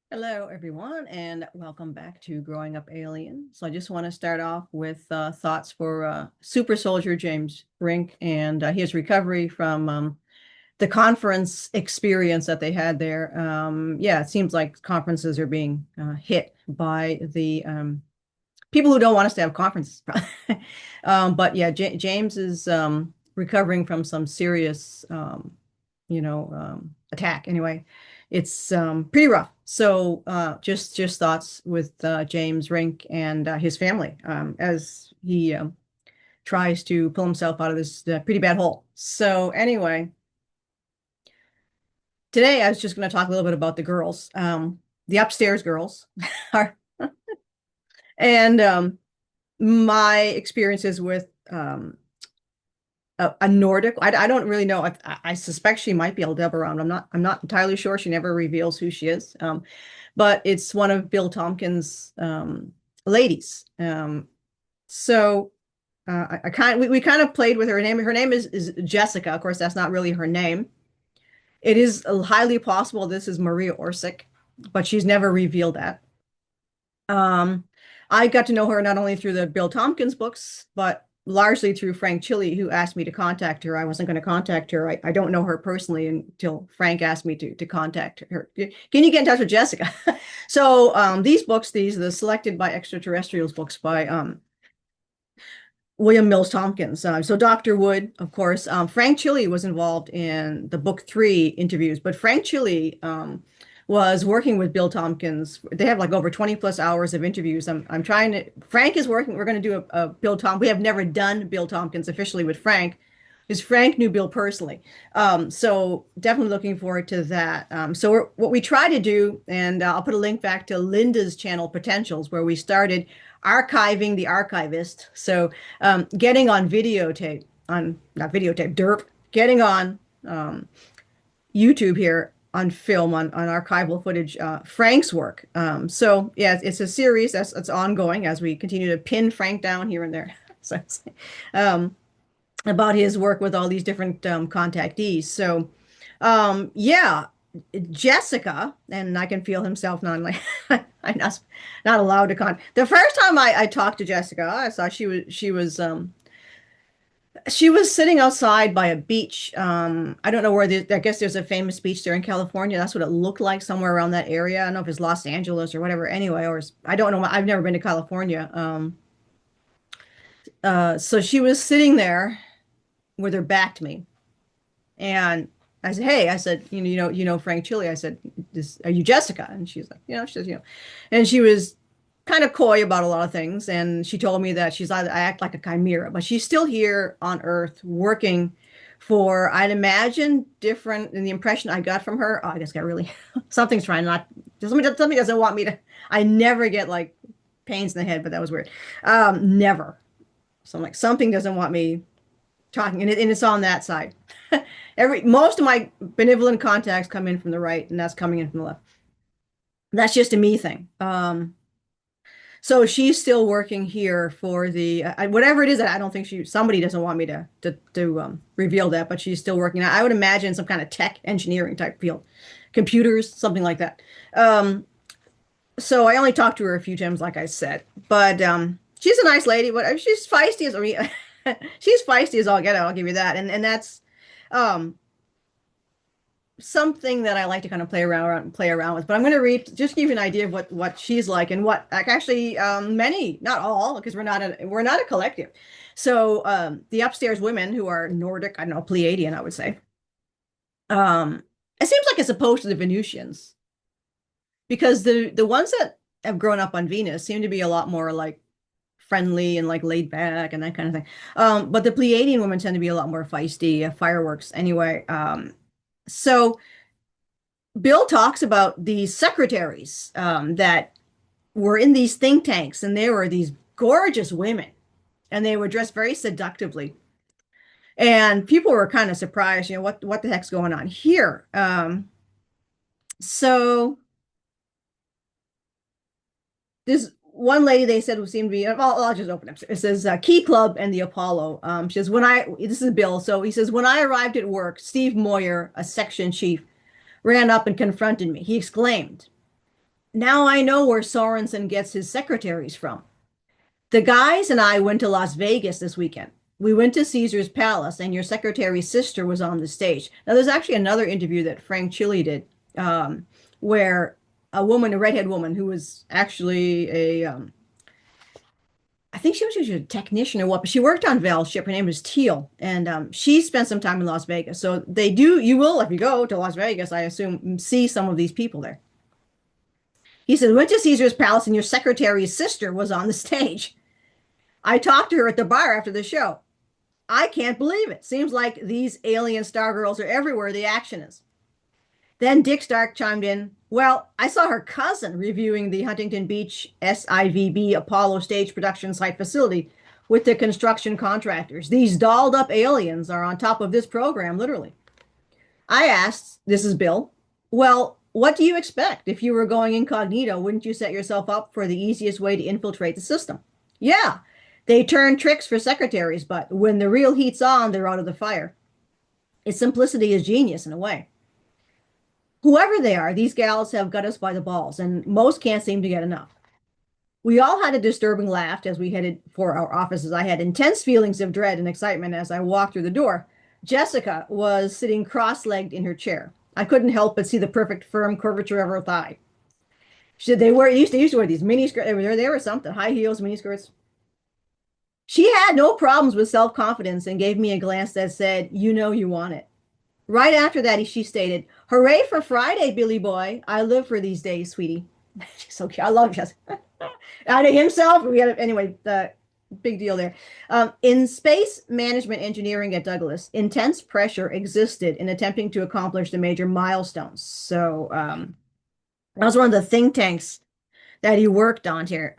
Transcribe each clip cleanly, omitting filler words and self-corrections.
Hello, everyone, and welcome back to Growing Up Alien. So I just want to start off with thoughts for super soldier James Rink and his recovery from the conference experience that they had there. Yeah, it seems like conferences are being hit by the people who don't want us to have conferences. But yeah, James is recovering from some serious, attack. Anyway, it's pretty rough. So just thoughts with James Rink and his family as he tries to pull himself out of this pretty bad hole. So anyway, today I was just going to talk a little bit about the girls, the upstairs girls, and my experiences with a Nordic. I don't really know. I suspect she might be Aldebaran. I'm not entirely sure. She never reveals who she is. But it's one of Bill Tomkins' ladies. So I kind we kind of played with her name. Her name is Jessica. Of course, that's not really her name. It is highly possible this is Maria Orsic, but she's never revealed that. Um, I got to know her not only through the Bill Tomkins books, but largely through Frank Chili, who asked me to contact her. I wasn't going to contact her. I don't know her personally until Frank asked me to contact her. Can you get in touch with Jessica? So these books, these are the Selected by Extraterrestrials books by William Mills Tompkins. So Dr. Wood, of course, Frank Chili was involved in the book 3 interviews, but Frank Chili was working with Bill Tomkins. They have like over 20 plus hours of interviews. I'm trying to, Frank is working, we're going to do a Bill Tom. We have never done Bill Tomkins officially with Frank, because Frank knew Bill personally. So definitely looking forward to that. So what we try to do, and I'll put a link back to Linda's channel Potentials, where we started archiving the archivist. So getting on videotape, on not videotape, derp, getting on YouTube here on film, on archival footage, Frank's work. So yeah, it's a series that's ongoing as we continue to pin Frank down here and there. So about his work with all these different contactees. So yeah, Jessica, and I can feel himself not like I'm not allowed to the first time I talked to Jessica, I saw she was sitting outside by a beach. I don't know where I guess there's a famous beach there in California. That's what it looked like, somewhere around that area. I don't know if it's Los Angeles or whatever. Anyway, I don't know. I've never been to California. So she was sitting there with her back to me, and I said, "Hey," I said, you know Frank Chili." I said, "Are you Jessica?" And she's like, she says, and she was kind of coy about a lot of things. And she told me that I act like a chimera, but she's still here on Earth working for, I'd imagine, different. And the impression I got from her, oh, I just got really, something's trying not, something doesn't want me to, I never get like pains in the head, but that was weird. Never. So I'm like, something doesn't want me talking, and it's on that side. Most of my benevolent contacts come in from the right, and that's coming in from the left. That's just a me thing. So she's still working here for the whatever it is that I don't think somebody doesn't want me to reveal that, but she's still working. I would imagine some kind of tech engineering type field, computers, something like that. So I only talked to her a few times, like I said, but she's a nice lady. But she's feisty as she's feisty as all get out. I'll give you that, and that's um something that I like to kind of play around with. But I'm going to read, just give you an idea of what she's like, and what actually many, not all, because we're not a collective. So the upstairs women, who are Nordic, I don't know, Pleiadian, I would say. It seems like it's opposed to the Venusians, because the ones that have grown up on Venus seem to be a lot more like friendly and like laid back and that kind of thing. But the Pleiadian women tend to be a lot more feisty, fireworks anyway. So Bill talks about these secretaries that were in these think tanks, and they were these gorgeous women, and they were dressed very seductively. And people were kind of surprised, what the heck's going on here? So this one lady, they said, would seem to be, I'll just open up. It says Key Club and the Apollo. She says, this is Bill. So he says, when I arrived at work, Steve Moyer, a section chief, ran up and confronted me. He exclaimed, Now I know where Sorensen gets his secretaries from. The guys and I went to Las Vegas this weekend. We went to Caesar's Palace, and your secretary's sister was on the stage. Now, there's actually another interview that Frank Chili did, where a woman, a redhead woman, who was actually I think she was usually a technician or what, but she worked on Val's ship. Her name was Teal, and she spent some time in Las Vegas. So they do, you will, if you go to Las Vegas, I assume, see some of these people there. He said, went to Caesar's Palace, and your secretary's sister was on the stage. I talked to her at the bar after the show. I can't believe it. Seems like these alien stargirls are everywhere the action is. Then Dick Stark chimed in, well, I saw her cousin reviewing the Huntington Beach SIVB Apollo stage production site facility with the construction contractors. These dolled up aliens are on top of this program, literally. I asked, this is Bill, well, what do you expect? If you were going incognito, wouldn't you set yourself up for the easiest way to infiltrate the system? Yeah, they turn tricks for secretaries, but when the real heat's on, they're out of the fire. Its simplicity is genius in a way. Whoever they are, these gals have got us by the balls, and most can't seem to get enough. We all had a disturbing laugh as we headed for our offices. I had intense feelings of dread and excitement as I walked through the door. Jessica was sitting cross-legged in her chair. I couldn't help but see the perfect firm curvature of her thigh. She said they used to wear these mini skirts. They were something, high heels, mini skirts. She had no problems with self-confidence and gave me a glance that said, you know you want it. Right after that, she stated, hooray for Friday, Billy boy. I live for these days, sweetie. She's so cute. I love Jessica. Out of himself, anyway, the big deal there. In space management engineering at Douglas, intense pressure existed in attempting to accomplish the major milestones. So that was one of the think tanks that he worked on here.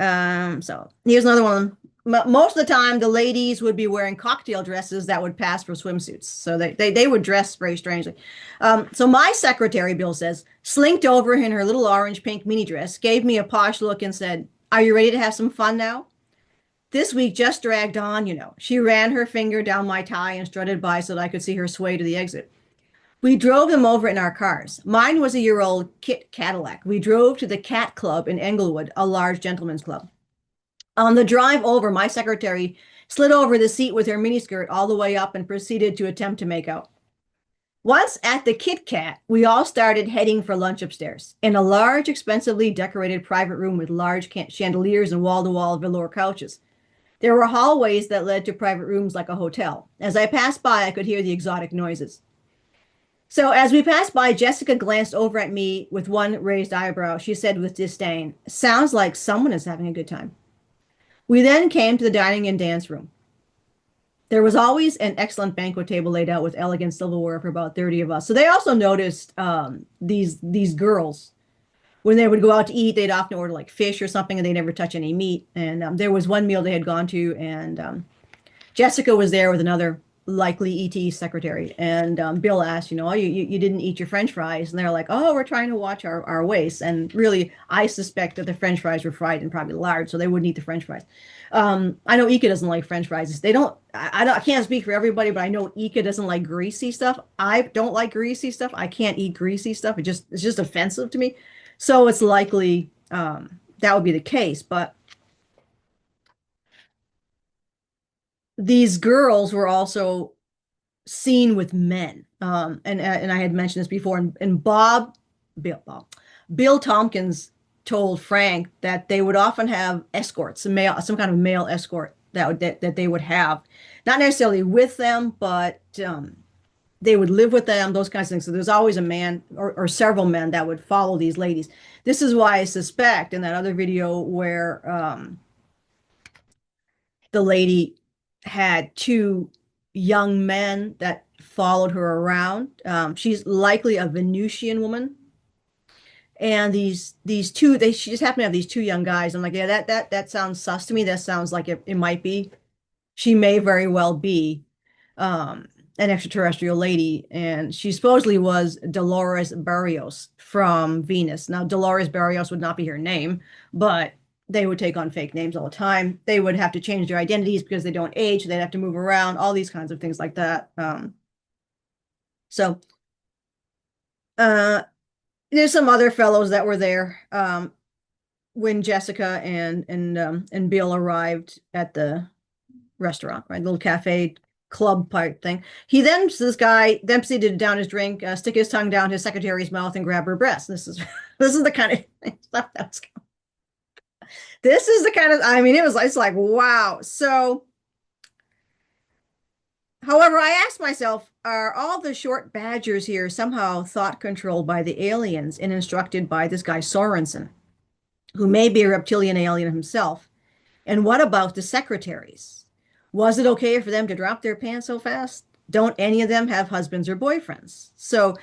So here's another one. Most of the time, the ladies would be wearing cocktail dresses that would pass for swimsuits. So they would dress very strangely. So my secretary, Bill says, slinked over in her little orange pink mini dress, gave me a posh look and said, are you ready to have some fun now? This week just dragged on, you know. She ran her finger down my tie and strutted by so that I could see her sway to the exit. We drove them over in our cars. Mine was a year-old Kit Cadillac. We drove to the Cat Club in Englewood, a large gentleman's club. On the drive over, my secretary slid over the seat with her miniskirt all the way up and proceeded to attempt to make out. Once at the Kit Kat, we all started heading for lunch upstairs in a large, expensively decorated private room with large chandeliers and wall-to-wall velour couches. There were hallways that led to private rooms like a hotel. As I passed by, I could hear the exotic noises. So as we passed by, Jessica glanced over at me with one raised eyebrow. She said with disdain, sounds like someone is having a good time. We then came to the dining and dance room. There was always an excellent banquet table laid out with elegant silverware for about 30 of us. So they also noticed these girls, when they would go out to eat, they'd often order like fish or something, and they never touch any meat. And there was one meal they had gone to, and Jessica was there with another likely ET secretary. And Bill asked, you know, oh, you didn't eat your French fries. And they're like, oh, we're trying to watch our waist. And really, I suspect that the French fries were fried and probably lard, so they wouldn't eat the French fries. I know Ika doesn't like French fries. They don't, I can't speak for everybody, but I know Ika doesn't like greasy stuff. I don't like greasy stuff. I can't eat greasy stuff. It's just offensive to me. So it's likely that would be the case. But these girls were also seen with men. And I had mentioned this before. And Bill Tomkins told Frank that they would often have escorts, some kind of male escort that they would have, not necessarily with them, but they would live with them, those kinds of things. So there's always a man or several men that would follow these ladies. This is why I suspect in that other video where the lady had two young men that followed her around. She's likely a Venusian woman. And these two, she just happened to have these two young guys. I'm like, yeah, that sounds sus to me. That sounds like it might be. She may very well be an extraterrestrial lady, and she supposedly was Dolores Barrios from Venus. Now, Dolores Barrios would not be her name, but they would take on fake names all the time. They would have to change their identities because they don't age. They'd have to move around, all these kinds of things like that. So there's some other fellows that were there. when Jessica and Bill arrived at the restaurant, right? Little cafe club part thing. This guy Dempsey did down his drink, stick his tongue down his secretary's mouth and grab her breast. This is the kind of stuff that's this is the kind of I mean it's like wow. So however, I asked myself, are all the short badgers here somehow thought controlled by the aliens and instructed by this guy Sorensen, who may be a reptilian alien himself? And what about the secretaries? Was it okay for them to drop their pants so fast? Don't any of them have husbands or boyfriends? So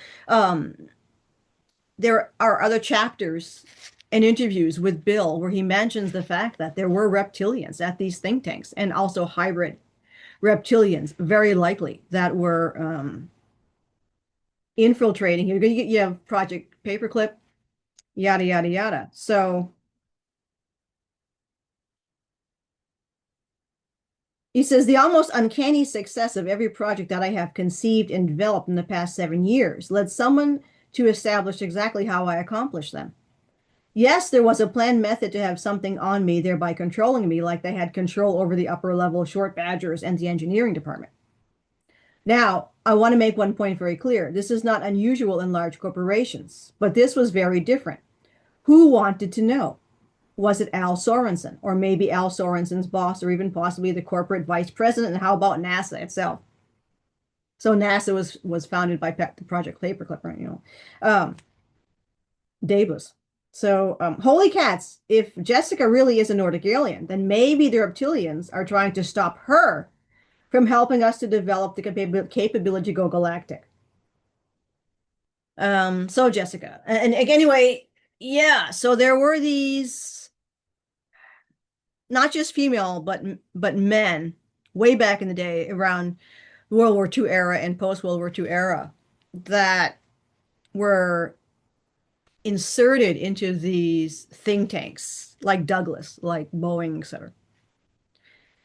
there are other chapters and interviews with Bill where he mentions the fact that there were reptilians at these think tanks and also hybrid reptilians, very likely, that were infiltrating. You have Project Paperclip, yada, yada, yada. So he says, the almost uncanny success of every project that I have conceived and developed in the past 7 years led someone to establish exactly how I accomplished them. Yes, there was a planned method to have something on me, thereby controlling me, like they had control over the upper level short badgers and the engineering department. Now, I want to make one point very clear. This is not unusual in large corporations, but this was very different. Who wanted to know? Was it Al Sorensen, or maybe Al Sorensen's boss, or even possibly the corporate vice president? And how about NASA itself? So NASA was founded by the Project Paperclip, right? Davis. So holy cats! If Jessica really is a Nordic alien, then maybe the reptilians are trying to stop her from helping us to develop the capability to go galactic. So Jessica, and anyway, yeah. So there were these not just female, but men way back in the day around World War II era and post World War II era that were inserted into these think tanks like Douglas, like Boeing, etc.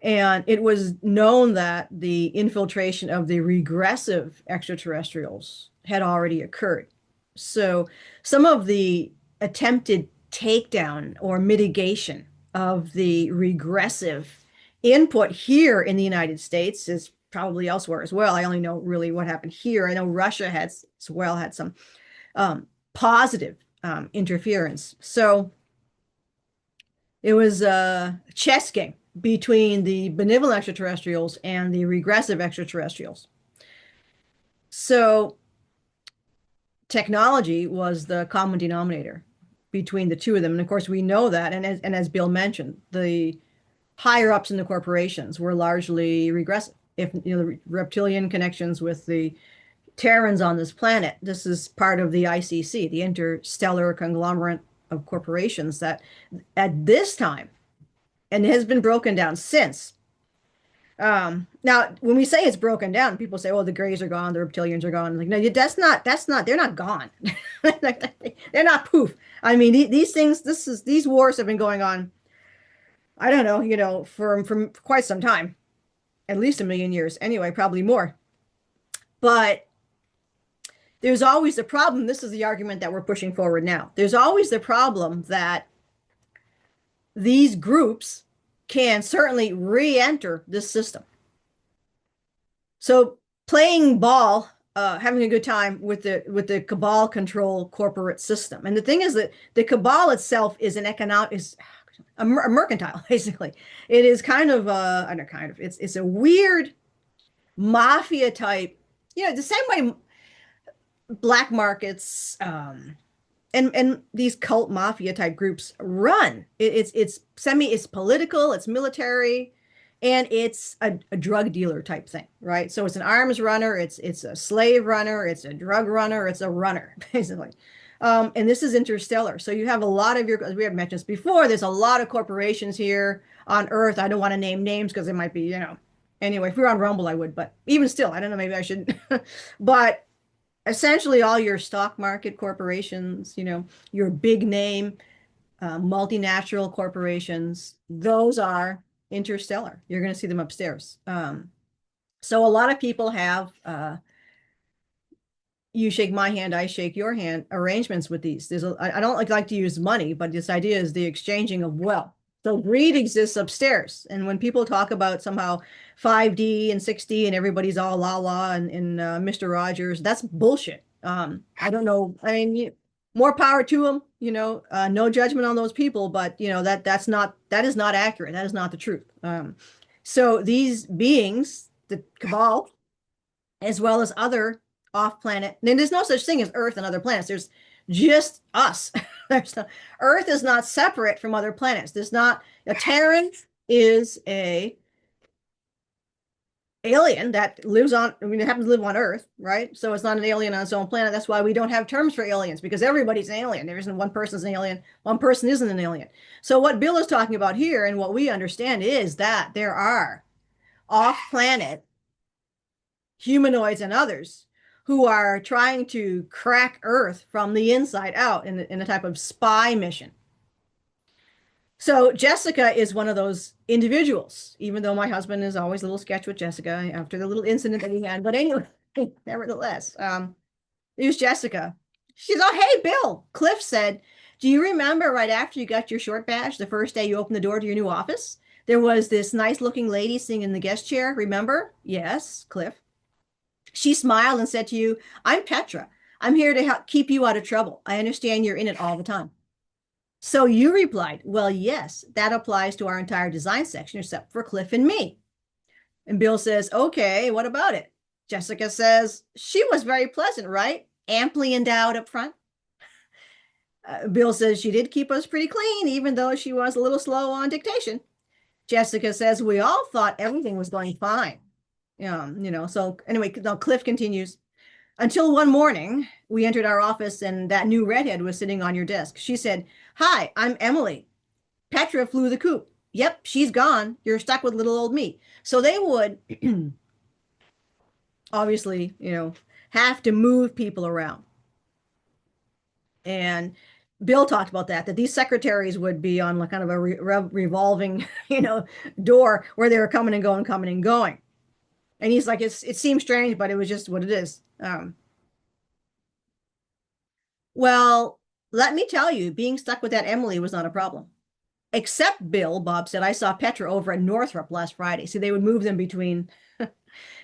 And it was known that the infiltration of the regressive extraterrestrials had already occurred. So some of the attempted takedown or mitigation of the regressive input here in the United States is probably elsewhere as well. I only know really what happened here. I know Russia has as well had some positive interference. So it was a chess game between the benevolent extraterrestrials and the regressive extraterrestrials. So technology was the common denominator between the two of them. And of course, we know that. And as Bill mentioned, the higher ups in the corporations were largely regressive. If the reptilian connections with the Terrans on this planet, this is part of the ICC, the interstellar conglomerate of corporations that at this time, and it has been broken down since. Now, when we say it's broken down, people say, "Oh, the Greys are gone, the reptilians are gone." Like, no, that's not. They're not gone. They're not poof. I mean, these things. These wars have been going on. I don't know, for quite some time, at least a million years. Anyway, probably more. But there's always the problem. This is the argument that we're pushing forward now. There's always the problem that these groups can certainly re-enter this system. So playing ball, having a good time with the cabal control corporate system. And the thing is that the cabal itself is a mercantile, basically. It is kind of I don't kind of it's a weird mafia type, the same way black markets and these cult mafia type groups run. It's political, it's military, and it's a drug dealer type thing, right? So it's an arms runner, it's a slave runner, it's a drug runner, it's a runner, basically. And this is interstellar. So you have a lot of as we have mentioned this before, there's a lot of corporations here on Earth. I don't want to name names because it might be, anyway, if we were on Rumble, I would, but even still, I don't know, maybe I shouldn't. But essentially all your stock market corporations, your big name multinational corporations, those are interstellar. You're going to see them upstairs. So a lot of people have you shake my hand, I shake your hand arrangements with these. I don't like to use money, but this idea is the exchanging of wealth. So greed exists upstairs. And when people talk about somehow 5D and 6D and everybody's all la la and Mr. Rogers, that's bullshit. I don't know. I mean, more power to them, no judgment on those people, but that is not accurate. That is not the truth. So these beings, the cabal, as well as other off planet. And there's no such thing as Earth and other planets. There's just us. Earth is not separate from other planets. There's not a Terran is a alien that lives on, I mean, it happens to live on Earth, right? So it's not an alien on its own planet. That's why we don't have terms for aliens, because everybody's an alien. There isn't one person's an alien, one person isn't an alien. So what Bill is talking about here and what we understand is that there are off-planet humanoids and others who are trying to crack Earth from the inside out in a type of spy mission. So Jessica is one of those individuals, even though my husband is always a little sketch with Jessica after the little incident that he had. But anyway, nevertheless, here's Jessica. She's, oh, hey, Bill. Cliff said, do you remember right after you got your short badge, the first day you opened the door to your new office? There was this nice looking lady sitting in the guest chair. Remember? Yes, Cliff. She smiled and said to you, I'm Petra. I'm here to help keep you out of trouble. I understand you're in it all the time. So you replied, well, yes, that applies to our entire design section except for Cliff and me. And Bill says, okay, what about it? Jessica says, she was very pleasant, right? Amply endowed up front. Bill says she did keep us pretty clean, even though she was a little slow on dictation. Jessica says, we all thought everything was going fine. So anyway, now Cliff continues. Until one morning, we entered our office and that new redhead was sitting on your desk. She said, hi, I'm Emily. Petra flew the coop. Yep, she's gone. You're stuck with little old me. So they would obviously, have to move people around. And Bill talked about that these secretaries would be on like kind of a revolving, door where they were coming and going, coming and going. And he's like, it seems strange, but it was just what it is. Well, let me tell you, being stuck with that Emily was not a problem. Except Bill, Bob said, I saw Petra over at Northrup last Friday. See, they would move them between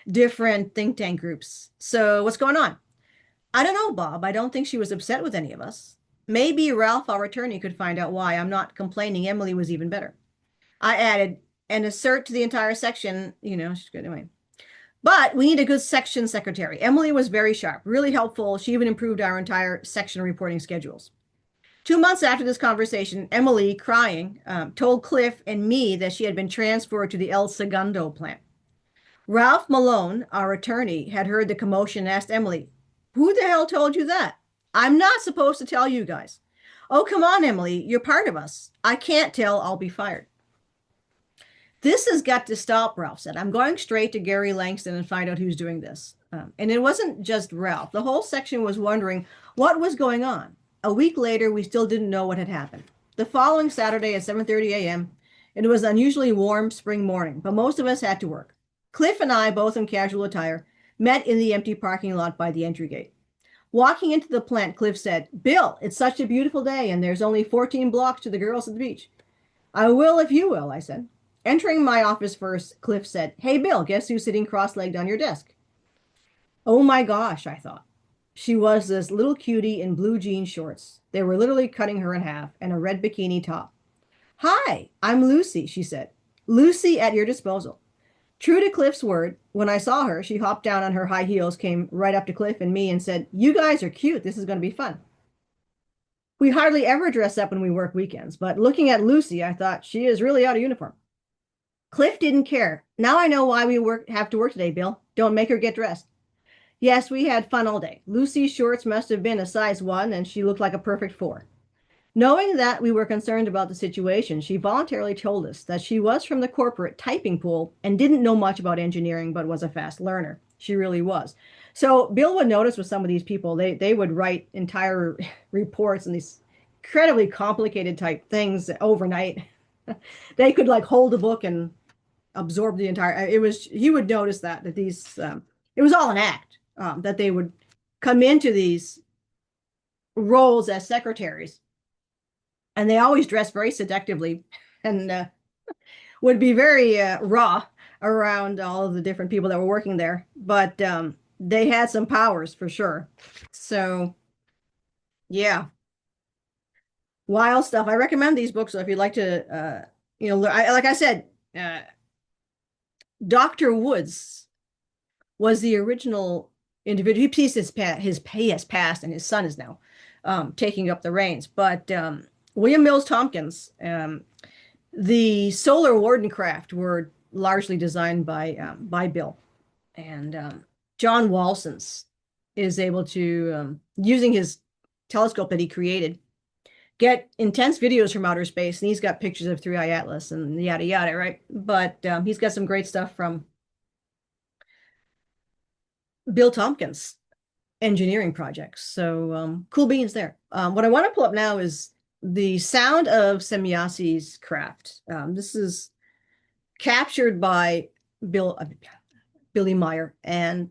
different think tank groups. So what's going on? I don't know, Bob. I don't think she was upset with any of us. Maybe Ralph, our attorney, could find out why. I'm not complaining. Emily was even better. I added, and assert to the entire section, she's good anyway. But we need a good section secretary. Emily was very sharp, really helpful. She even improved our entire section reporting schedules. 2 months after this conversation, Emily, crying, told Cliff and me that she had been transferred to the El Segundo plant. Ralph Malone, our attorney, had heard the commotion and asked Emily, who the hell told you that? I'm not supposed to tell you guys. Oh, come on, Emily, you're part of us. I can't tell, I'll be fired. This has got to stop, Ralph said. I'm going straight to Gary Langston and find out who's doing this. And it wasn't just Ralph. The whole section was wondering what was going on. A week later, we still didn't know what had happened. The following Saturday at 7:30 a.m., it was an unusually warm spring morning, but most of us had to work. Cliff and I, both in casual attire, met in the empty parking lot by the entry gate. Walking into the plant, Cliff said, Bill, it's such a beautiful day, and there's only 14 blocks to the girls at the beach. I will if you will, I said. Entering my office first, Cliff said, hey, Bill, guess who's sitting cross-legged on your desk? Oh my gosh, I thought. She was this little cutie in blue jean shorts. They were literally cutting her in half and a red bikini top. Hi, I'm Lucy, she said. Lucy at your disposal. True to Cliff's word, when I saw her, she hopped down on her high heels, came right up to Cliff and me and said, you guys are cute. This is going to be fun. We hardly ever dress up when we work weekends, but looking at Lucy, I thought she is really out of uniform. Cliff didn't care. Now I know why we have to work today, Bill. Don't make her get dressed. Yes, we had fun all day. Lucy's shorts must have been a size 1, and she looked like a perfect 4. Knowing that we were concerned about the situation, she voluntarily told us that she was from the corporate typing pool and didn't know much about engineering, but was a fast learner. She really was. So Bill would notice with some of these people, they would write entire reports and these incredibly complicated type things overnight. They could like hold a book and absorb the entire, he would notice that these, it was all an act, that they would come into these roles as secretaries, and they always dress very seductively and would be very raw around all of the different people that were working there. But they had some powers for sure. So yeah, wild stuff. I recommend these books. So if you'd like to, like I said, Dr. Woods was the original individual. He has passed, and his son is now taking up the reins. But William Mills Tompkins, the solar warden craft were largely designed by Bill, and John Walsons is able to, using his telescope that he created, get intense videos from outer space. And he's got pictures of 3I Atlas and yada yada, right? But he's got some great stuff from Bill Tomkins engineering projects. So cool beans there. What I want to pull up now is the sound of Simyasi's craft. This is captured by Billy Meyer, and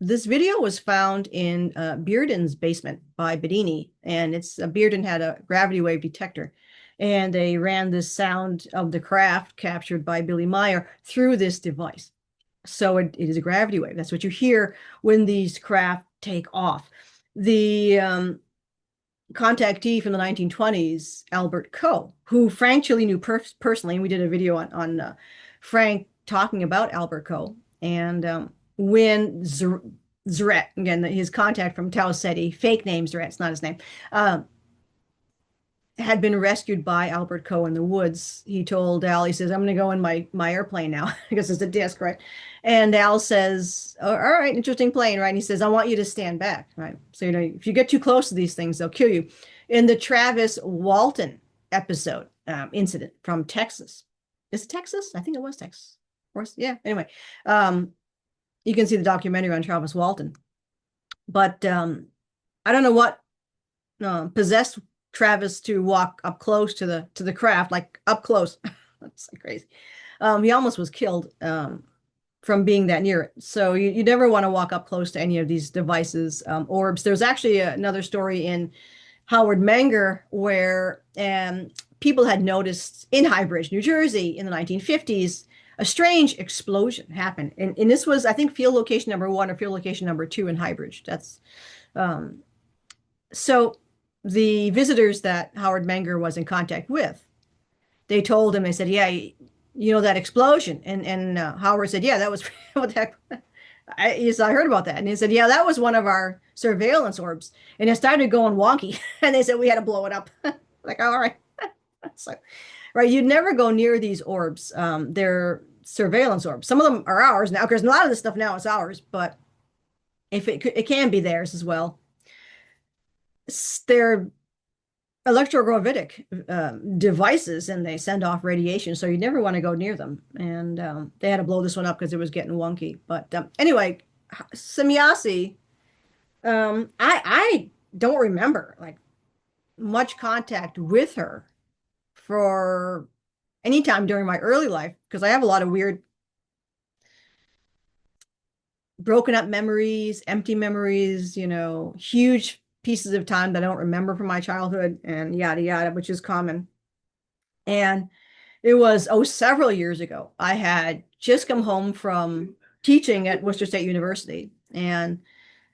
this video was found in Bearden's basement by Bedini, and Bearden had a gravity wave detector, and they ran this sound of the craft captured by Billy Meyer through this device. So it is a gravity wave. That's what you hear when these craft take off. The contactee from the 1920s, Albert Coe, who Frank Chili knew personally, and we did a video on Frank talking about Albert Coe, and when Zaret, again, his contact from Tau Ceti, fake name Zaret, it's not his name, had been rescued by Albert Coe in the woods. He told Al, he says, I'm going to go in my airplane now, because it's a disc, right? And Al says, oh, all right, interesting plane, right? And he says, I want you to stand back, right? So, if you get too close to these things, they'll kill you. In the Travis Walton episode, incident from Texas. Is it Texas? I think it was Texas. Or, yeah, anyway. You can see the documentary on Travis Walton. But I don't know what possessed Travis to walk up close to the craft, like up close. That's like crazy. He almost was killed from being that near it. So you never want to walk up close to any of these devices, orbs. There's actually another story in Howard Menger where people had noticed in High Bridge, New Jersey in the 1950s, a strange explosion happened. And this was, I think, field location number 1 or field location number 2 in High Bridge. That's so the visitors that Howard Menger was in contact with, they told him, they said, yeah, that explosion. And Howard said, yeah, that was what the heck. I heard about that. And he said, yeah, that was one of our surveillance orbs. And it started going wonky. And they said, we had to blow it up. Like, all right. So, right. You'd never go near these orbs. They're surveillance orbs. Some of them are ours now, because a lot of this stuff now is ours, but if it can be theirs as well. They're electrogravitic devices, and they send off radiation, so you never want to go near them. And they had to blow this one up because it was getting wonky. But anyway, Simyasi, I don't remember like much contact with her for any time during my early life, because I have a lot of weird broken up memories, empty memories, huge pieces of time that I don't remember from my childhood, and yada yada, which is common. And it was several years ago. I had just come home from teaching at Worcester State University, and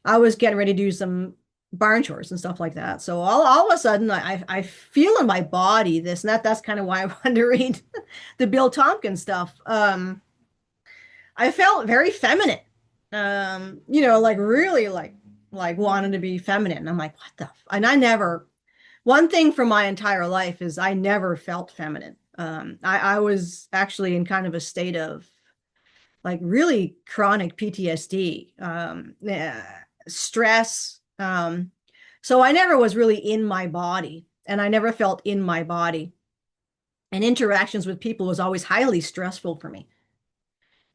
I was getting ready to do some barn chores and stuff like that. So all of a sudden, I feel in my body this, and that's kind of why I wanted to read the Bill Tomkins stuff. I felt very feminine, like really like wanting to be feminine. I'm like, what the? And one thing from my entire life is I never felt feminine. I was actually in kind of a state of like really chronic PTSD, stress. So I never was really in my body, and I never felt in my body. And interactions with people was always highly stressful for me.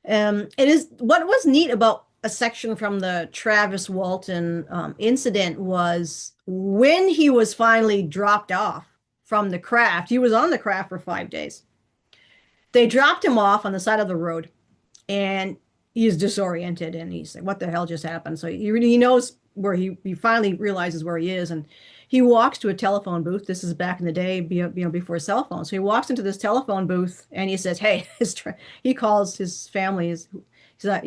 It is what was neat about a section from the Travis Walton incident was when he was finally dropped off from the craft. He was on the craft for 5 days. They dropped him off on the side of the road, and he's disoriented, and he's like, what the hell just happened? So he knows where he finally realizes where he is, and he walks to a telephone booth. This is back in the day, before cell phones. So he walks into this telephone booth and he says, "Hey," he calls his family. He's like,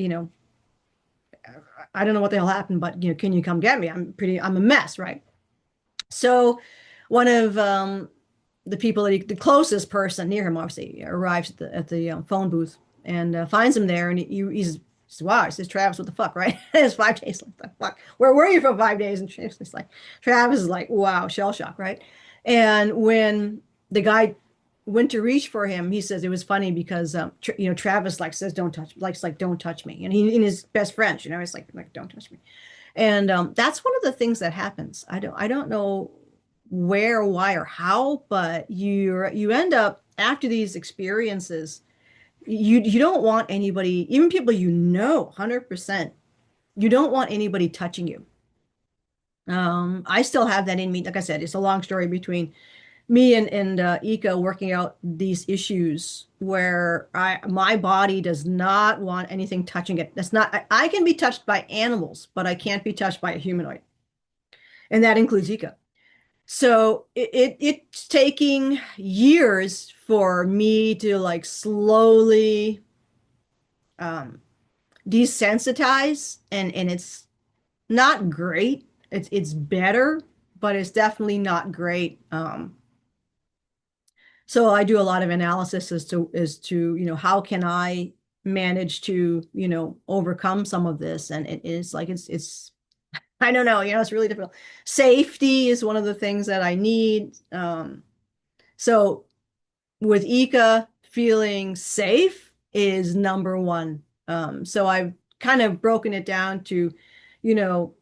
I don't know what the hell happened, but can you come get me? I'm a mess, right? So one of the people the closest person near him obviously arrives at the phone booth and finds him there, and he's wow, he says, Travis, what the fuck, right? It's 5 days, like the fuck. Where were you for 5 days? And Travis is like, wow, shell shock, right? And when the guy went to reach for him, he says it was funny because Travis like says don't touch, like don't touch me, and he in his best French, it's like don't touch me. And that's one of the things that happens. I don't know where, why, or how, but you end up after these experiences, you don't want anybody, even people 100%, you don't want anybody touching you. I still have that in me. Like I said, it's a long story between me and Ika working out these issues where my body does not want anything touching it. That's not, I can be touched by animals, but I can't be touched by a humanoid. And that includes Ika. So it's taking years for me to like slowly desensitize, and it's not great. It's better, but it's definitely not great. So I do a lot of analysis as to how can I manage to overcome some of this, and it is like it's I don't know, it's really difficult. Safety is one of the things that I need. So with Ika, feeling safe is number one. So I've kind of broken it down to, you know,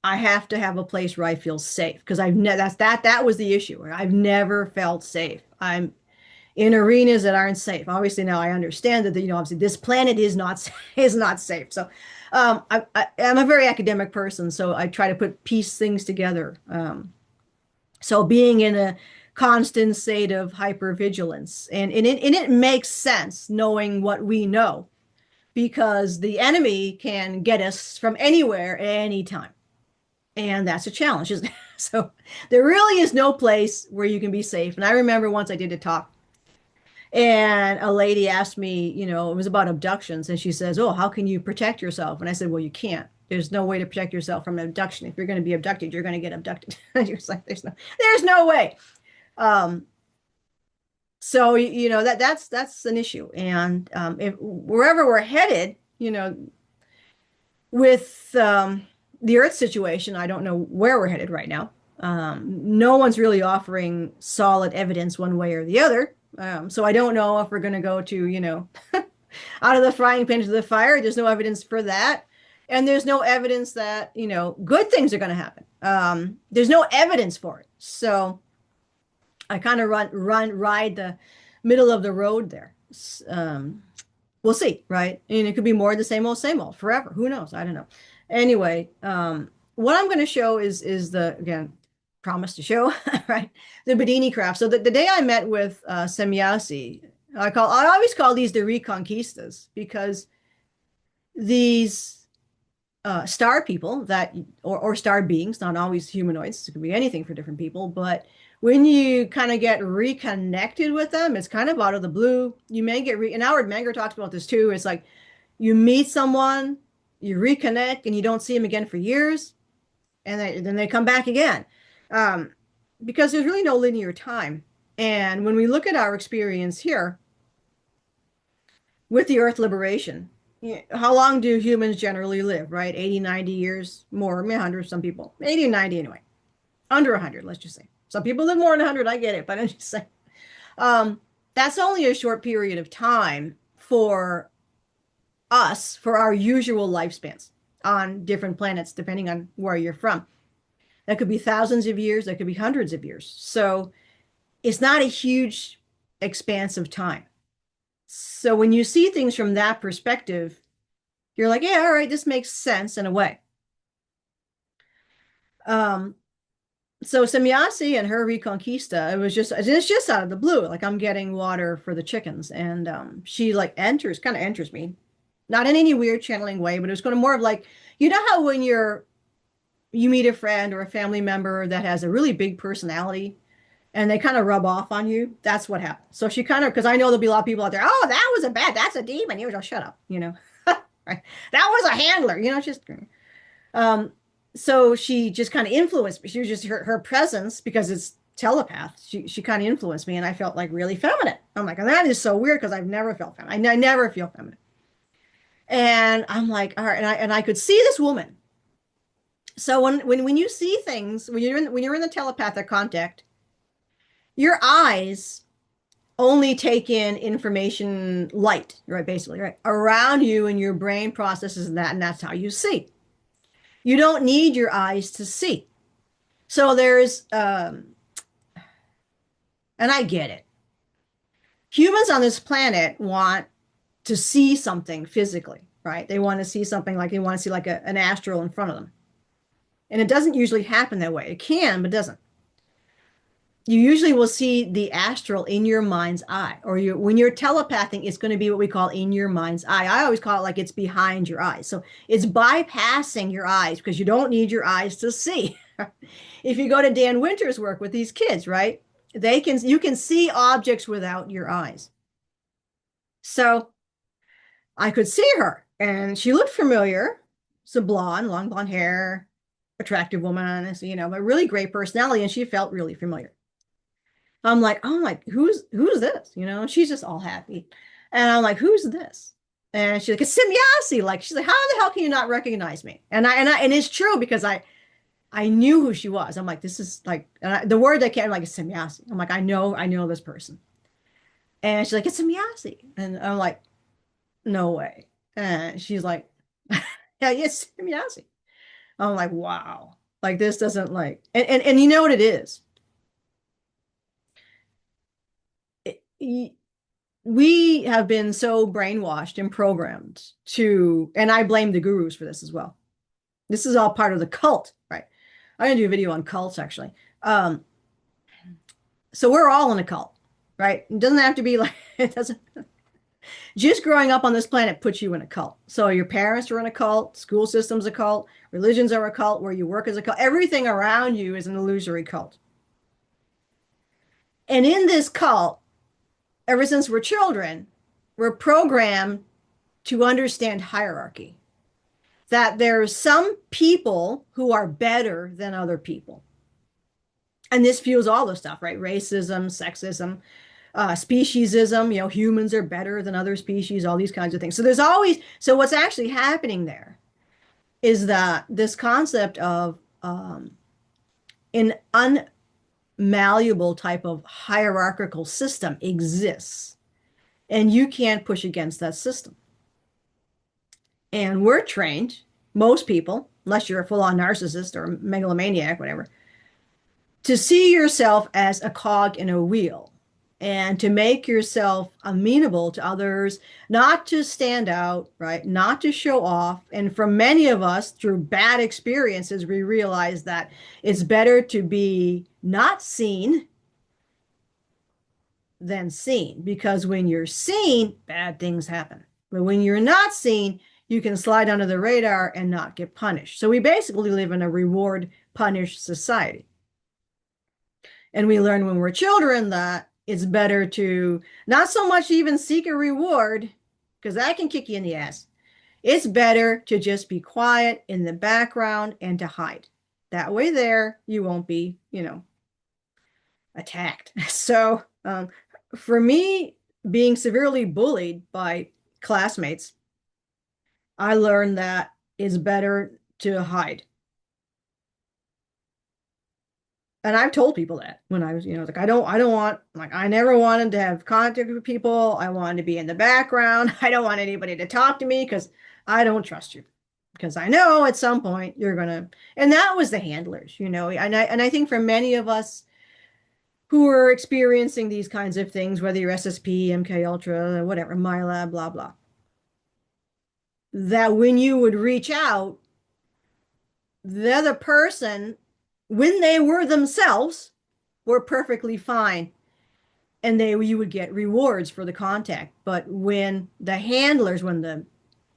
I have to have a place where I feel safe because I've never that was the issue. I've never felt safe. I'm in arenas that aren't safe. Obviously now I understand that obviously this planet is not is not safe. So I'm a very academic person, so I try to piece things together. So being in a constant state of hypervigilance, and it makes sense knowing what we know because the enemy can get us from anywhere anytime. And that's a challenge, isn't it? So there really is no place where you can be safe. And I remember once I did a talk and a lady asked me, it was about abductions. And she says, "Oh, how can you protect yourself?" And I said, "Well, you can't. There's no way to protect yourself from abduction. If you're going to be abducted, you're going to get abducted." And she was like, there's no way. Um, so, that's an issue. And if wherever we're headed, with the Earth situation, I don't know where we're headed right now. No one's really offering solid evidence one way or the other. So I don't know if we're going to go to, out of the frying pan to the fire. There's no evidence for that. And there's no evidence that, good things are going to happen. There's no evidence for it. So I kind of ride the middle of the road there. We'll see, right? And it could be more of the same old forever. Who knows? I don't know. Anyway, what I'm going to show is again, promise to show, right? The Bedini craft. So the day I met with Simyasi, I always call these the Reconquistas because these star people or star beings, not always humanoids, it could be anything for different people, but when you kind of get reconnected with them, it's kind of out of the blue. You may get and Howard Menger talks about this too. It's like you meet someone, you reconnect, and you don't see them again for years, and then they come back again, because there's really no linear time. And when we look at our experience here with the Earth liberation, how long do humans generally live, right? 80, 90 years, more, 100, some people, 80, 90 anyway, under 100, let's just say. Some people live more than 100, I get it, but I'm just saying. That's only a short period of time for us, for our usual lifespans on different planets, depending on where you're from. That could be thousands of years, that could be hundreds of years. So it's not a huge expanse of time. So when you see things from that perspective, you're like, yeah, all right, this makes sense in a way. So Simyasi and her Reconquista, it's just out of the blue. Like I'm getting water for the chickens, and she like kind of enters me, not in any weird channeling way, but it was kind of more of like, you know how when you meet a friend or a family member that has a really big personality and they kind of rub off on you. That's what happened. So she kind of, because I know there'll be a lot of people out there, oh, that was a bad, that's a demon. You know, shut up, you know. Right? That was a handler, you know, just um, so she just kind of influenced me. She was just her presence because it's telepath. She kind of influenced me and I felt like really feminine. I'm like, and that is so weird because I've never felt feminine. I never feel feminine. And I'm like, all right, and I could see this woman. So when you see things, when you're in the telepathic contact, your eyes only take in information light, right? Basically, right? Around you and your brain processes that, and that's how you see. You don't need your eyes to see. So and I get it. Humans on this planet want to see something physically, right? They want to see something like they want to see like an astral in front of them. And it doesn't usually happen that way. It can, but it doesn't. You usually will see the astral in your mind's eye, or when you're telepathing, it's going to be what we call in your mind's eye. I always call it like it's behind your eyes. So it's bypassing your eyes because you don't need your eyes to see. If you go to Dan Winter's work with these kids, right? You can see objects without your eyes. So I could see her and she looked familiar. It's a blonde, long blonde hair, attractive woman, you know, but really great personality. And she felt really familiar. I'm like, who's this? You know, and she's just all happy. And I'm like, who's this? And she's like, it's Simyasi. Like, she's like, how the hell can you not recognize me? And it's true because I knew who she was. I'm like, this is like, the word that came like is Simyasi. I'm like, I know this person. And she's like, it's Simyasi. And I'm like, no way. And she's like, yeah, yes, Simyasi. I'm like, wow. Like this doesn't like, and you know what it is? We have been so brainwashed and programmed to, and I blame the gurus for this as well. This is all part of the cult, right? I'm gonna do a video on cults actually. So we're all in a cult, right? It doesn't have to be like it doesn't. Just growing up on this planet puts you in a cult. So your parents are in a cult, school system's a cult, religions are a cult, where you work is a cult. Everything around you is an illusory cult. And in this cult, ever since we're children, we're programmed to understand hierarchy. That there's some people who are better than other people. And this fuels all the stuff, right? Racism, sexism, speciesism, you know, humans are better than other species, all these kinds of things. So there's always, so what's actually happening there is that this concept of an unmalleable type of hierarchical system exists. And you can't push against that system. And we're trained, most people, unless you're a full-on narcissist or megalomaniac, whatever, to see yourself as a cog in a wheel and to make yourself amenable to others, not to stand out, right? Not to show off. And for many of us, through bad experiences, we realize that it's better to be not seen than seen, because when you're seen, bad things happen. But when you're not seen, you can slide under the radar and not get punished. So we basically live in a reward punish society. And we learn when we're children that it's better to not so much even seek a reward, because that can kick you in the ass. It's better to just be quiet in the background and to hide. That way there, you won't be, you know, attacked. So for me, being severely bullied by classmates, I learned that it's better to hide. And I've told people that when I was, you know, like I don't want, like I never wanted to have contact with people. I wanted to be in the background. I don't want anybody to talk to me because I don't trust you. Because I know at some point you're gonna, and that was the handlers, you know, and I think for many of us who are experiencing these kinds of things, whether you're SSP, MK Ultra, whatever, MyLab, blah blah, that when you would reach out, the other person, when they were themselves, were perfectly fine. And you would get rewards for the contact. But when the handlers, when the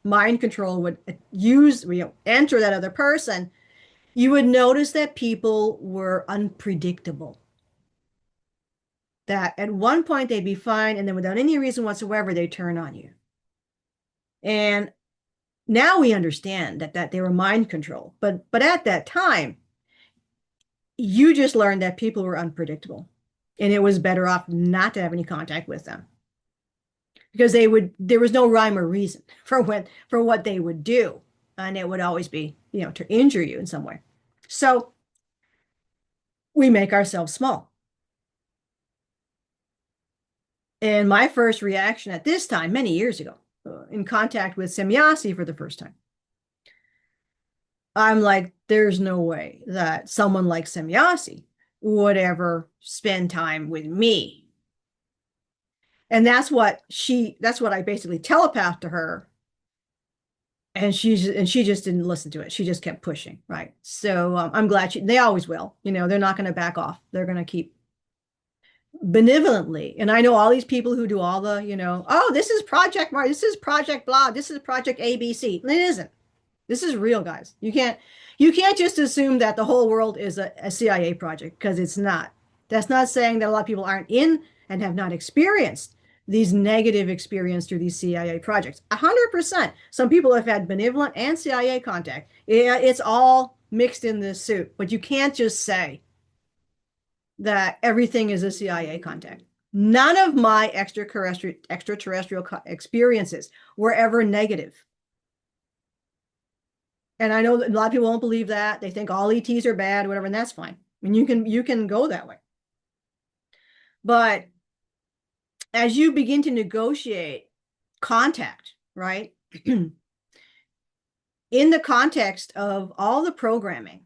mind control would enter that other person, you would notice that people were unpredictable. That at one point they'd be fine, and then without any reason whatsoever, they turn on you. And now we understand that they were mind control. But at that time, you just learned that people were unpredictable. And it was better off not to have any contact with them. Because there was no rhyme or reason for what they would do. And it would always be, to injure you in some way. So we make ourselves small. And my first reaction at this time, many years ago, in contact with Simyasi for the first time, I'm like, there's no way that someone like Simyasi would ever spend time with me. And that's what I basically telepathed to her. And she just didn't listen to it. She just kept pushing, right? So I'm glad they always will. They're not going to back off. They're going to keep benevolently. And I know all these people who do all the, oh, this is Project Mars, this is Project blah, this is Project ABC. It isn't. This is real, guys. You can't just assume that the whole world is a CIA project, because it's not. That's not saying that a lot of people aren't in and have not experienced these negative experiences through these CIA projects. 100%. Some people have had benevolent and CIA contact. Yeah, it's all mixed in this soup, but you can't just say that everything is a CIA contact. None of my extraterrestrial experiences were ever negative. And I know that a lot of people won't believe that. They think all ETs are bad, whatever, and that's fine. I mean, you can go that way. But as you begin to negotiate contact, right? In the context of all the programming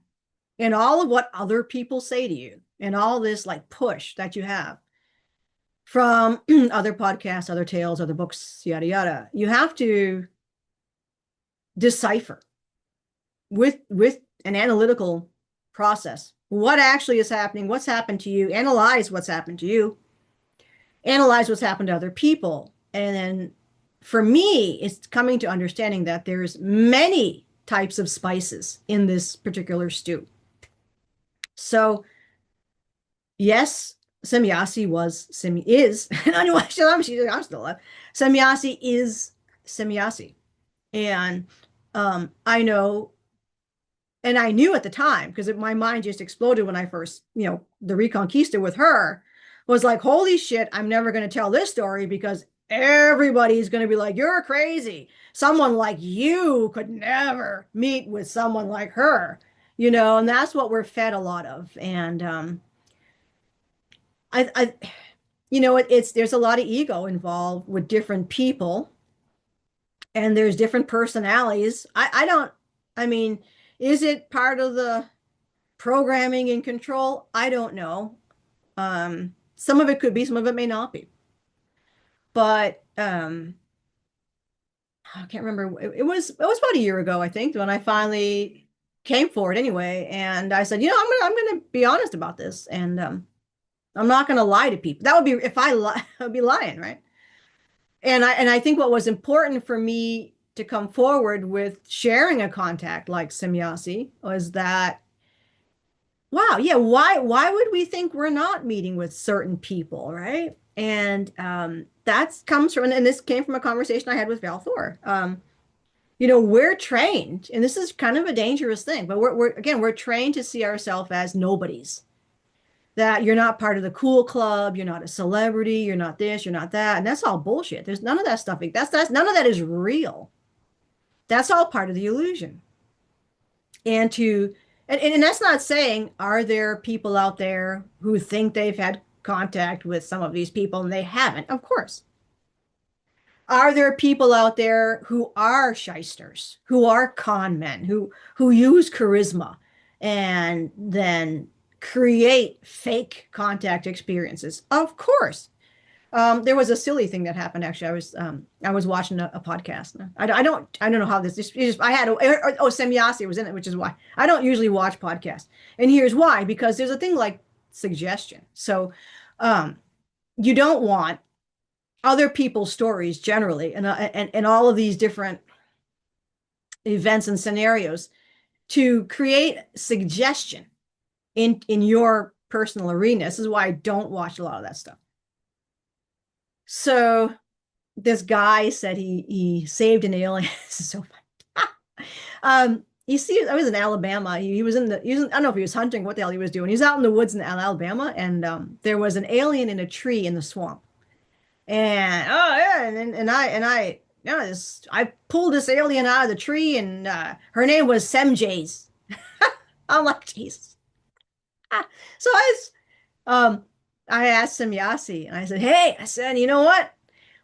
and all of what other people say to you and all this like push that you have from other podcasts, other tales, other books, yada, yada, you have to decipher with an analytical process what actually is happening, what's happened to you, analyze what's happened to you, analyze what's happened to other people. And then for me, it's coming to understanding that there's many types of spices in this particular stew. So yes, Simyasi is, and I'm still alive. Simyasi is Simyasi. And I know, and I knew at the time, because my mind just exploded when I first, the Reconquista with her was like, holy shit, I'm never going to tell this story because everybody's going to be like, you're crazy. Someone like you could never meet with someone like her, and that's what we're fed a lot of. And there's a lot of ego involved with different people, and there's different personalities. I mean, is it part of the programming and control? I don't know. Some of it could be, some of it may not be. But I can't remember. It was about a year ago, I think, when I finally came forward anyway. And I said, I'm gonna be honest about this, and I'm not gonna lie to people. That would be, if I lie, I'd be lying, right? And I think what was important for me to come forward with sharing a contact like Simyasi was that, wow, yeah, why would we think we're not meeting with certain people, right? And that comes from, and this came from a conversation I had with Val Thor. We're trained, and this is kind of a dangerous thing, but we're trained to see ourselves as nobodies. That you're not part of the cool club, you're not a celebrity, you're not this, you're not that, and that's all bullshit. There's none of that stuff. That's none of that is real. That's all part of the illusion. And that's not saying, are there people out there who think they've had contact with some of these people and they haven't? Of course. Are there people out there who are shysters, who are con men, who use charisma and then create fake contact experiences? Of course. There was a silly thing that happened. Actually, I was watching a podcast. I don't know how this. I had Simyasi was in it, which is why I don't usually watch podcasts. And here's why: because there's a thing like suggestion. So, you don't want other people's stories generally, and all of these different events and scenarios to create suggestion in your personal arena. This is why I don't watch a lot of that stuff. So this guy said he saved an alien. This is so funny. You see, I was in Alabama. He was in I don't know if he was hunting, what the hell he was doing. He was out in the woods in Alabama, and there was an alien in a tree in the swamp. And oh yeah, and I I pulled this alien out of the tree, and her name was Semjays. I'm like, Jesus. So um I asked Simyasi, and I said, hey, I said, you know what?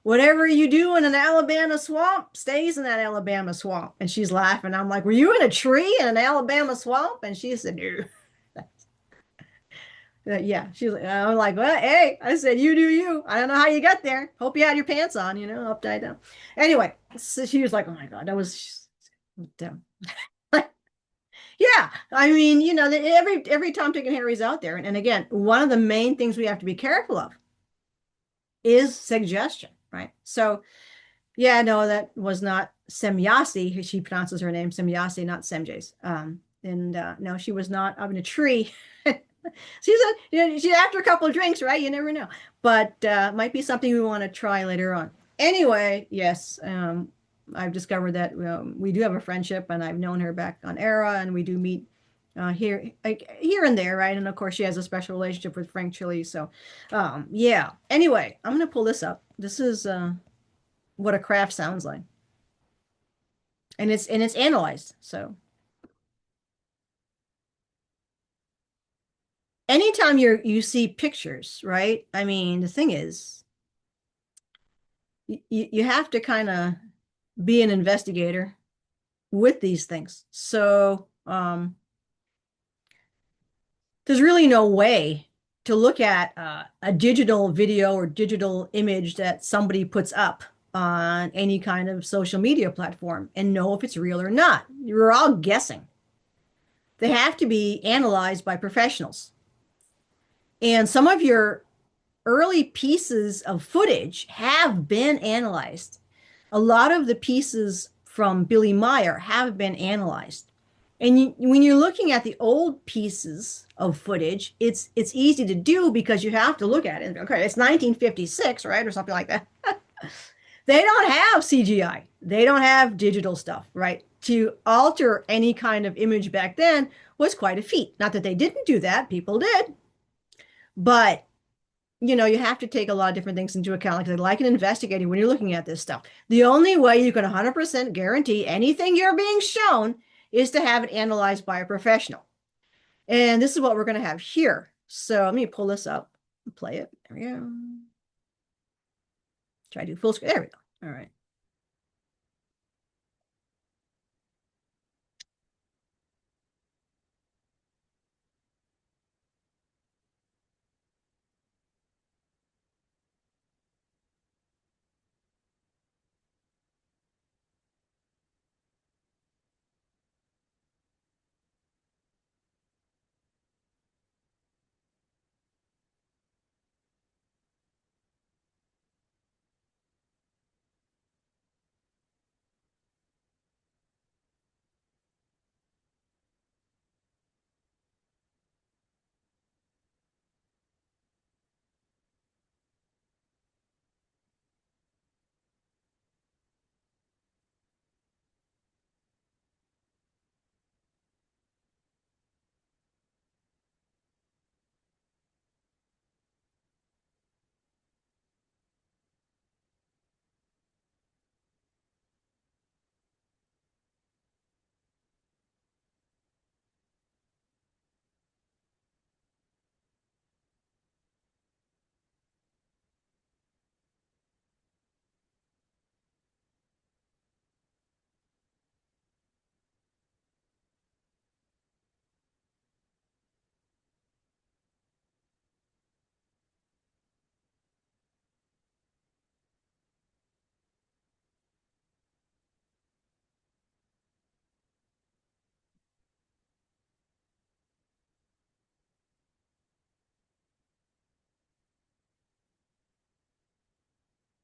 Whatever you do in an Alabama swamp stays in that Alabama swamp. And she's laughing. I'm like, were you in a tree in an Alabama swamp? And she said, no. Yeah, she's like, I'm like, well, hey, I said, you do you. I don't know how you got there. Hope you had your pants on, upside down. Anyway, so she was like, oh my God, that was dumb. Yeah, I mean, every Tom, Dick, and Harry's out there. And again, one of the main things we have to be careful of is suggestion, right? So, yeah, no, that was not Semyasi. She pronounces her name Semyasi, not Semjays. And no, she was not up in a tree. She's after a couple of drinks, right? You never know. But might be something we want to try later on. Anyway, yes, I've discovered that we do have a friendship, and I've known her back on Era, and we do meet here and there, right? And of course, she has a special relationship with Frank Chili. So, yeah. Anyway, I'm gonna pull this up. This is what a craft sounds like, and it's analyzed. So, anytime you see pictures, right? I mean, the thing is, you have to kind of be an investigator with these things. So, there's really no way to look at a digital video or digital image that somebody puts up on any kind of social media platform and know if it's real or not. You're all guessing. They have to be analyzed by professionals. And some of your early pieces of footage have been analyzed. A lot of the pieces from Billy Meyer have been analyzed. And when you're looking at the old pieces of footage, it's easy to do because you have to look at it. Okay, it's 1956, right? Or something like that. They don't have CGI. They don't have digital stuff, right? To alter any kind of image back then was quite a feat. Not that they didn't do that, people did. But you have to take a lot of different things into account, like an investigating when you're looking at this stuff. The only way you can 100% guarantee anything you're being shown is to have it analyzed by a professional. And this is what we're going to have here. So let me pull this up and play it. There we go. Try to do full screen. There we go. All right.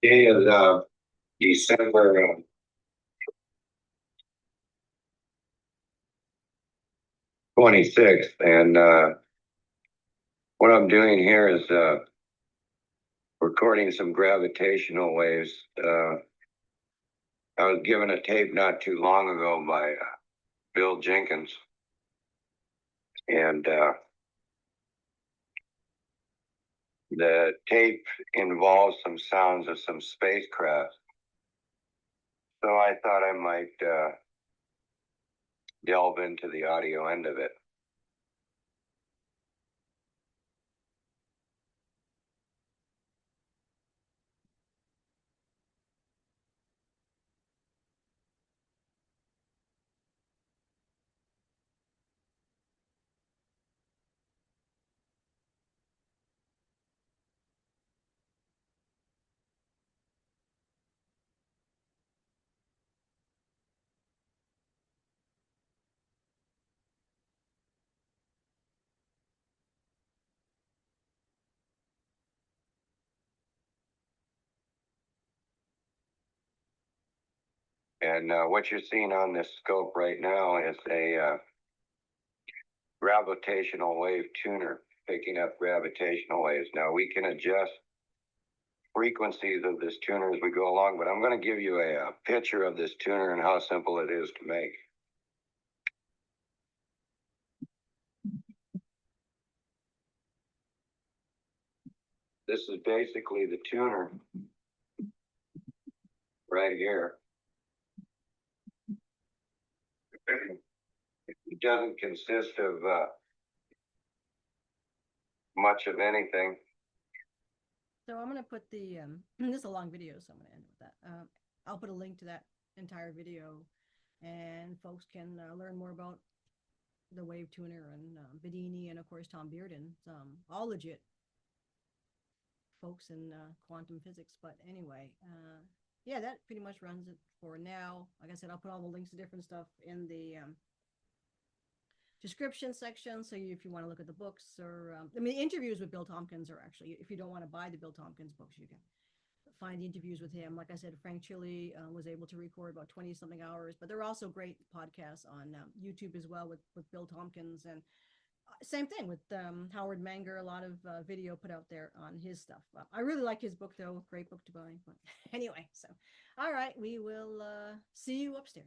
Day of December 26th, and what I'm doing here is recording some gravitational waves. I was given a tape not too long ago by Bill Jenkins, and the tape involves some sounds of some spacecraft. So I thought I might delve into the audio end of it. And what you're seeing on this scope right now is a gravitational wave tuner picking up gravitational waves. Now we can adjust frequencies of this tuner as we go along, but I'm going to give you a picture of this tuner and how simple it is to make. This is basically the tuner right here. It doesn't consist of much of anything. So I'm going to put the, this is a long video, so I'm going to end with that. I'll put a link to that entire video, and folks can learn more about the wave tuner and Bedini and, of course, Tom Bearden. All legit folks in quantum physics. But anyway, yeah, that pretty much runs it for now. Like I said, I'll put all the links to different stuff in the description section. So if you want to look at the books or, I mean, the interviews with Bill Tomkins are actually, if you don't want to buy the Bill Tomkins books, you can find the interviews with him. Like I said, Frank Chili was able to record about 20 something hours, but there are also great podcasts on YouTube as well with Bill Tomkins. And same thing with Howard Menger, a lot of video put out there on his stuff. I really like his book, though. Great book to buy. But anyway, so all right, we will see you upstairs.